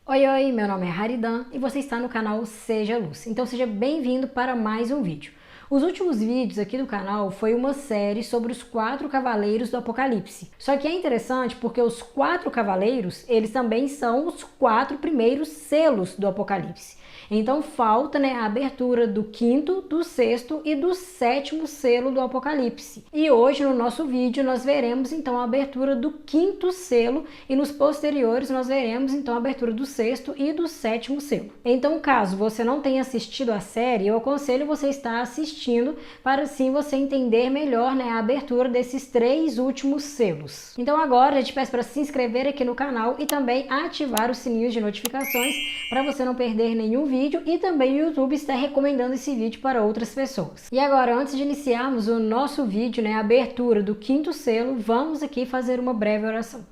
Oi, oi, meu nome é Haridan e você está no canal Seja Luz. Então seja bem-vindo para mais um vídeo. Os últimos vídeos aqui do canal foi uma série sobre os 4 cavaleiros do Apocalipse. Só que é interessante porque os 4 cavaleiros, eles também são os 4 primeiros selos do Apocalipse. Então falta, a abertura do 5º, do 6º e do 7º selo do Apocalipse. E hoje no nosso vídeo nós veremos então a abertura do 5º selo e nos posteriores nós veremos então a abertura do 6º e do 7º selo. Então, caso você não tenha assistido a série, eu aconselho você estar assistindo para assim você entender melhor, a abertura desses 3 últimos selos. Então agora eu te peço para se inscrever aqui no canal e também ativar os sininhos de notificações para você não perder nenhum vídeo e também o YouTube está recomendando esse vídeo para outras pessoas. E agora, antes de iniciarmos o nosso vídeo, a abertura do 5º selo, vamos aqui fazer uma breve oração.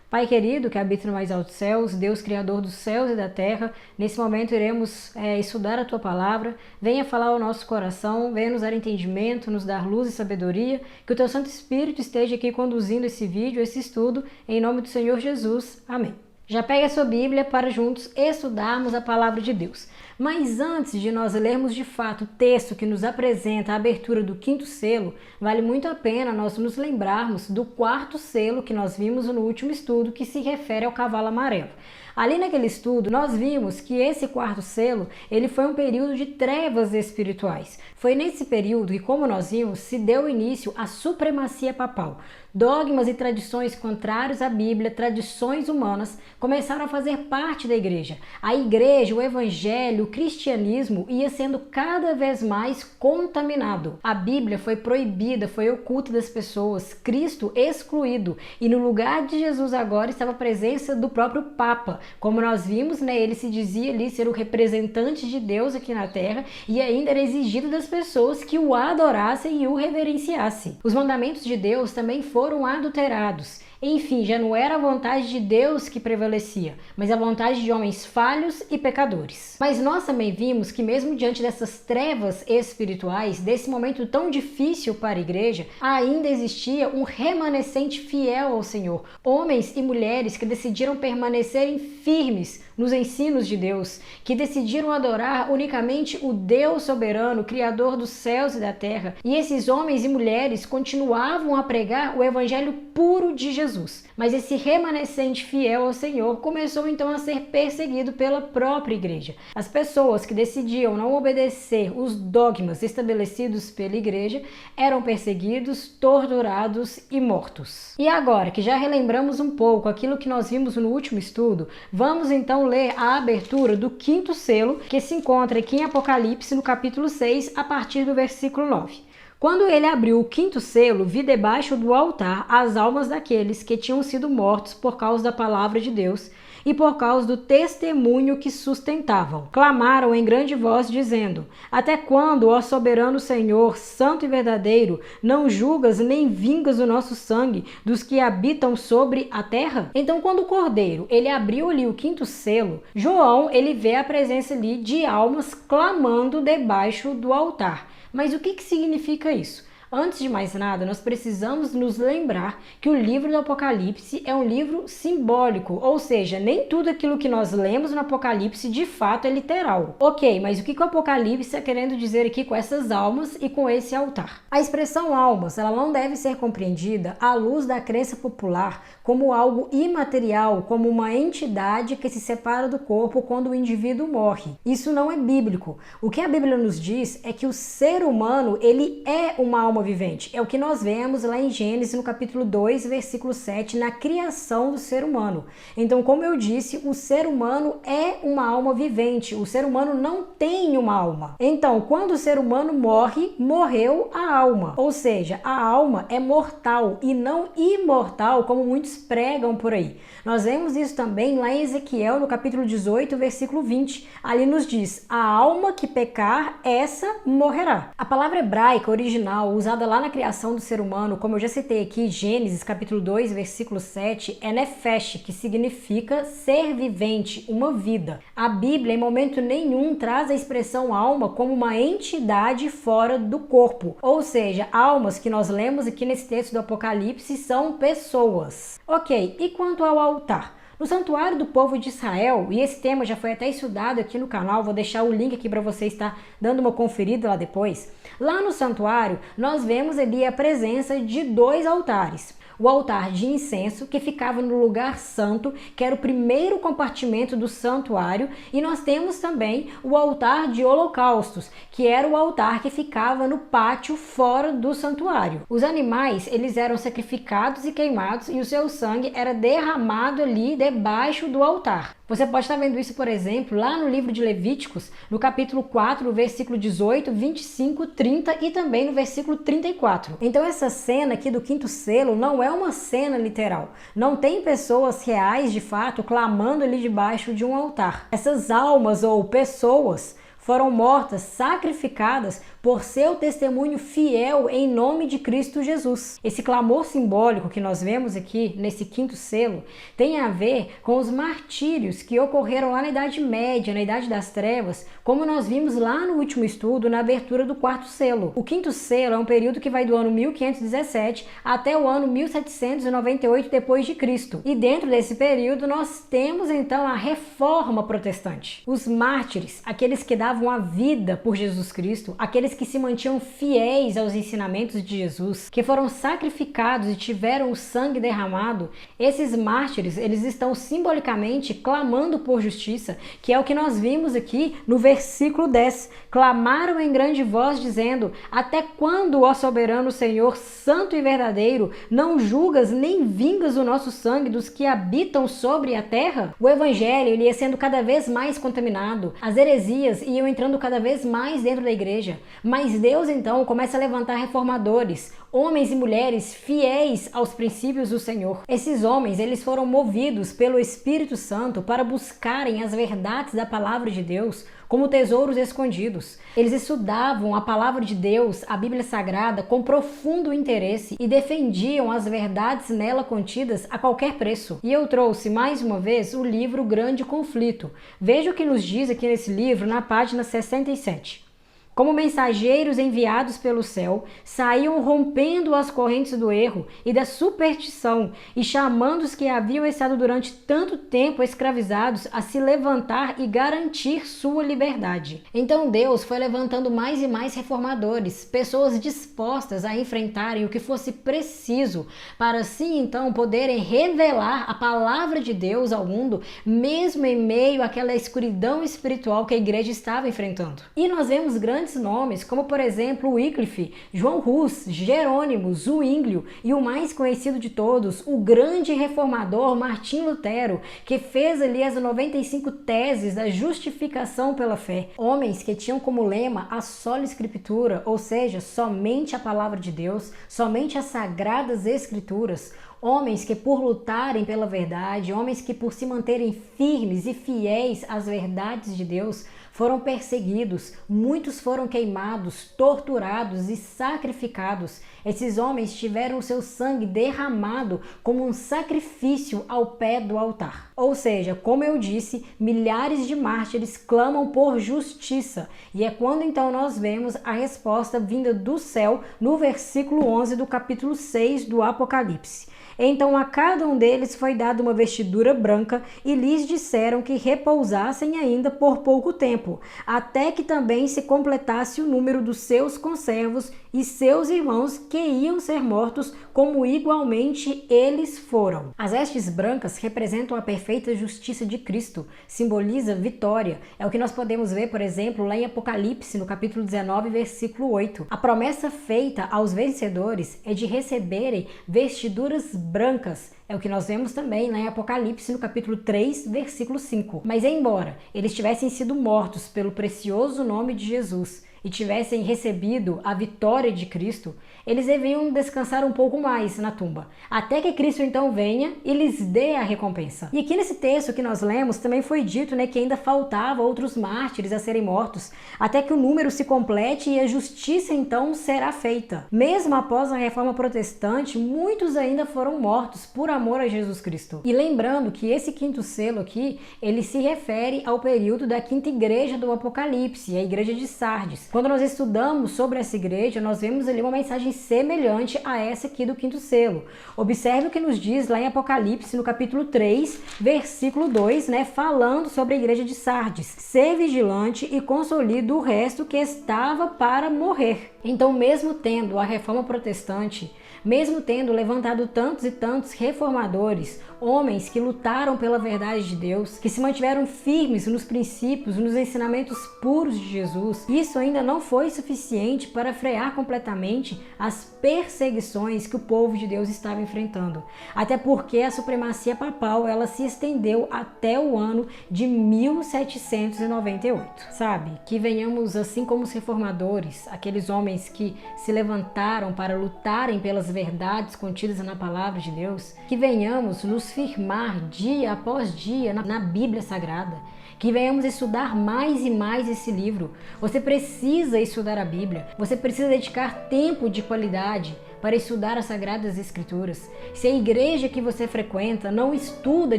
Pai querido, que habita no mais altos céus, Deus criador dos céus e da terra, nesse momento iremos estudar a Tua palavra, venha falar ao nosso coração, venha nos dar entendimento, nos dar luz e sabedoria, que o Teu Santo Espírito esteja aqui conduzindo esse vídeo, esse estudo, em nome do Senhor Jesus. Amém. Já pegue a sua Bíblia para juntos estudarmos a palavra de Deus. Mas antes de nós lermos de fato o texto que nos apresenta a abertura do 5º selo, vale muito a pena nós nos lembrarmos do 4º selo que nós vimos no último estudo, que se refere ao cavalo amarelo. Ali naquele estudo, nós vimos que esse 4º selo, ele foi um período de trevas espirituais. Foi nesse período que, como nós vimos, se deu início à supremacia papal. Dogmas e tradições contrários à Bíblia, tradições humanas, começaram a fazer parte da igreja. A igreja, o evangelho, o cristianismo ia sendo cada vez mais contaminado. A Bíblia foi proibida, foi oculta das pessoas, Cristo excluído. E no lugar de Jesus agora estava a presença do próprio Papa. Como nós vimos, ele se dizia ali ser o representante de Deus aqui na terra e ainda era exigido das pessoas que o adorassem e o reverenciassem. Os mandamentos de Deus também foram adulterados. Enfim, já não era a vontade de Deus que prevalecia, mas a vontade de homens falhos e pecadores. Mas nós também vimos que mesmo diante dessas trevas espirituais, desse momento tão difícil para a igreja, ainda existia um remanescente fiel ao Senhor. Homens e mulheres que decidiram permanecerem firmes nos ensinos de Deus, que decidiram adorar unicamente o Deus soberano, Criador dos céus e da terra. E esses homens e mulheres continuavam a pregar o evangelho puro de Jesus. Mas esse remanescente fiel ao Senhor começou então a ser perseguido pela própria igreja. As pessoas que decidiam não obedecer os dogmas estabelecidos pela igreja eram perseguidos, torturados e mortos. E agora que já relembramos um pouco aquilo que nós vimos no último estudo, vamos então ler a abertura do 5º selo, que se encontra aqui em Apocalipse no capítulo 6, a partir do versículo 9. Quando ele abriu o 5º selo, vi debaixo do altar as almas daqueles que tinham sido mortos por causa da palavra de Deus e por causa do testemunho que sustentavam. Clamaram em grande voz, dizendo: Até quando, ó soberano Senhor, santo e verdadeiro, não julgas nem vingas o nosso sangue dos que habitam sobre a terra? Então, quando o Cordeiro ele abriu ali o 5º selo, João ele vê a presença ali de almas clamando debaixo do altar. Mas o que significa isso? Antes de mais nada, nós precisamos nos lembrar que o livro do Apocalipse é um livro simbólico, ou seja, nem tudo aquilo que nós lemos no Apocalipse de fato é literal. Ok, mas o que o Apocalipse está querendo dizer aqui com essas almas e com esse altar? A expressão almas, ela não deve ser compreendida à luz da crença popular como algo imaterial, como uma entidade que se separa do corpo quando o indivíduo morre. Isso não é bíblico. O que a Bíblia nos diz é que o ser humano, ele é uma alma vivente. É o que nós vemos lá em Gênesis, no capítulo 2, versículo 7, na criação do ser humano. Então, como eu disse, o ser humano é uma alma vivente. O ser humano não tem uma alma. Então, quando o ser humano morre, morreu a alma. Ou seja, a alma é mortal e não imortal, como muitos pregam por aí. Nós vemos isso também lá em Ezequiel, no capítulo 18, versículo 20. Ali nos diz: a alma que pecar, essa morrerá. A palavra hebraica original, usada lá na criação do ser humano, como eu já citei aqui, Gênesis capítulo 2, versículo 7, é nefesh, que significa ser vivente, uma vida. A Bíblia, em momento nenhum, traz a expressão alma como uma entidade fora do corpo. Ou seja, almas que nós lemos aqui nesse texto do Apocalipse são pessoas. Ok, e quanto ao altar? No santuário do povo de Israel, e esse tema já foi até estudado aqui no canal, vou deixar o link aqui para você estar dando uma conferida lá depois. Lá no santuário, nós vemos ali a presença de 2 altares. O altar de incenso, que ficava no lugar santo, que era o primeiro compartimento do santuário, e nós temos também o altar de holocaustos, que era o altar que ficava no pátio fora do santuário. Os animais, eles eram sacrificados e queimados, e o seu sangue era derramado ali debaixo do altar. Você pode estar vendo isso, por exemplo, lá no livro de Levíticos, no capítulo 4, no versículo 18, 25, 30 e também no versículo 34. Então essa cena aqui do 5º selo não é uma cena literal. Não tem pessoas reais, de fato, clamando ali debaixo de um altar. Essas almas ou pessoas foram mortas, sacrificadas por seu testemunho fiel em nome de Cristo Jesus. Esse clamor simbólico que nós vemos aqui nesse 5º selo tem a ver com os martírios que ocorreram lá na Idade Média, na Idade das Trevas, como nós vimos lá no último estudo, na abertura do 4º selo. O 5º selo é um período que vai do ano 1517 até o ano 1798 depois de Cristo. E dentro desse período nós temos então a Reforma Protestante. Os mártires, aqueles que davam a vida por Jesus Cristo, aqueles que se mantinham fiéis aos ensinamentos de Jesus, que foram sacrificados e tiveram o sangue derramado, esses mártires, eles estão simbolicamente clamando por justiça, que é o que nós vimos aqui no versículo 10. Clamaram em grande voz, dizendo: até quando, ó soberano Senhor, santo e verdadeiro, não julgas nem vingas o nosso sangue dos que habitam sobre a terra? O evangelho, ele ia sendo cada vez mais contaminado, as heresias iam entrando cada vez mais dentro da igreja, mas Deus então começa a levantar reformadores, homens e mulheres fiéis aos princípios do Senhor. Esses homens, eles foram movidos pelo Espírito Santo para buscarem as verdades da palavra de Deus como tesouros escondidos. Eles estudavam a palavra de Deus, a Bíblia Sagrada, com profundo interesse e defendiam as verdades nela contidas a qualquer preço. E eu trouxe mais uma vez o livro Grande Conflito. Veja o que nos diz aqui nesse livro na página 67. Como mensageiros enviados pelo céu, saíam rompendo as correntes do erro e da superstição e chamando os que haviam estado durante tanto tempo escravizados a se levantar e garantir sua liberdade. Então Deus foi levantando mais e mais reformadores, pessoas dispostas a enfrentarem o que fosse preciso para assim então poderem revelar a palavra de Deus ao mundo, mesmo em meio àquela escuridão espiritual que a igreja estava enfrentando. E nós vemos grandes nomes, como por exemplo Wycliffe, João Hus, Jerônimo, Zwinglio e o mais conhecido de todos, o grande reformador Martim Lutero, que fez ali as 95 teses da justificação pela fé. Homens que tinham como lema a sola escritura, ou seja, somente a palavra de Deus, somente as sagradas escrituras. Homens que por lutarem pela verdade, homens que por se manterem firmes e fiéis às verdades de Deus, foram perseguidos, muitos foram queimados, torturados e sacrificados. Esses homens tiveram o seu sangue derramado como um sacrifício ao pé do altar. Ou seja, como eu disse, milhares de mártires clamam por justiça. E é quando então nós vemos a resposta vinda do céu no versículo 11 do capítulo 6 do Apocalipse. Então a cada um deles foi dada uma vestidura branca e lhes disseram que repousassem ainda por pouco tempo, até que também se completasse o número dos seus conservos e seus irmãos que iam ser mortos, como igualmente eles foram. As vestes brancas representam a perfeita justiça de Cristo, simboliza vitória. É o que nós podemos ver, por exemplo, lá em Apocalipse, no capítulo 19, versículo 8. A promessa feita aos vencedores é de receberem vestiduras brancas. É o que nós vemos também lá em Apocalipse, no capítulo 3, versículo 5. Mas embora eles tivessem sido mortos pelo precioso nome de Jesus e tivessem recebido a vitória de Cristo, eles deviam descansar um pouco mais na tumba, até que Cristo então venha e lhes dê a recompensa. E aqui nesse texto que nós lemos também foi dito, que ainda faltava outros mártires a serem mortos, até que o número se complete e a justiça então será feita. Mesmo após a Reforma Protestante, muitos ainda foram mortos por amor a Jesus Cristo. E lembrando que esse 5º selo aqui, ele se refere ao período da 5ª igreja do Apocalipse, a igreja de Sardes. Quando nós estudamos sobre essa igreja, nós vemos ali uma mensagem semelhante a essa aqui do quinto selo. Observe o que nos diz lá em Apocalipse, no capítulo 3, versículo 2, né, falando sobre a igreja de Sardes. Ser vigilante e consolida o resto que estava para morrer. Então, mesmo tendo a reforma protestante, mesmo tendo levantado tantos e tantos reformadores, homens que lutaram pela verdade de Deus, que se mantiveram firmes nos princípios, nos ensinamentos puros de Jesus, isso ainda não foi suficiente para frear completamente as perseguições que o povo de Deus estava enfrentando. Até porque a supremacia papal, ela se estendeu até o ano de 1798. Sabe? Que venhamos, assim como os reformadores, aqueles homens que se levantaram para lutarem pelas verdades contidas na palavra de Deus, que venhamos nos firmar dia após dia na Bíblia Sagrada, que venhamos estudar mais e mais esse livro. Você precisa estudar a Bíblia, você precisa dedicar tempo de qualidade para estudar as Sagradas Escrituras. Se a igreja que você frequenta não estuda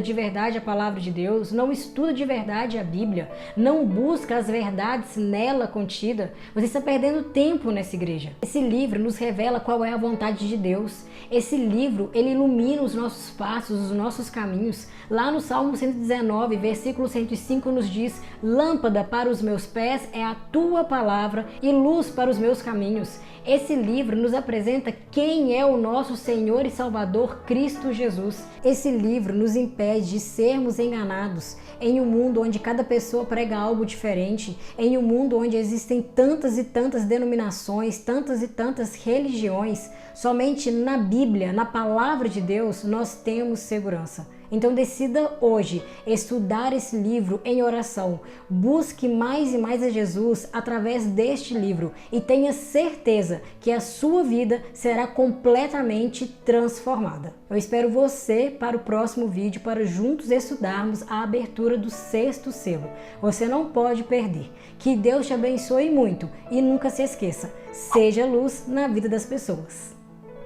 de verdade a palavra de Deus, não estuda de verdade a Bíblia, não busca as verdades nela contida, você está perdendo tempo nessa igreja. Esse livro nos revela qual é a vontade de Deus. Esse livro, ele ilumina os nossos passos, os nossos caminhos. Lá no Salmo 119, versículo 105 nos diz: lâmpada para os meus pés é a tua palavra e luz para os meus caminhos. Esse livro nos apresenta quem é o nosso Senhor e Salvador Cristo Jesus. Esse livro nos impede de sermos enganados em um mundo onde cada pessoa prega algo diferente, em um mundo onde existem tantas e tantas denominações, tantas e tantas religiões. Somente na Bíblia, na palavra de Deus, nós temos segurança. Então decida hoje estudar esse livro em oração. Busque mais e mais a Jesus através deste livro e tenha certeza que a sua vida será completamente transformada. Eu espero você para o próximo vídeo para juntos estudarmos a abertura do 6º selo. Você não pode perder. Que Deus te abençoe muito e nunca se esqueça, seja luz na vida das pessoas.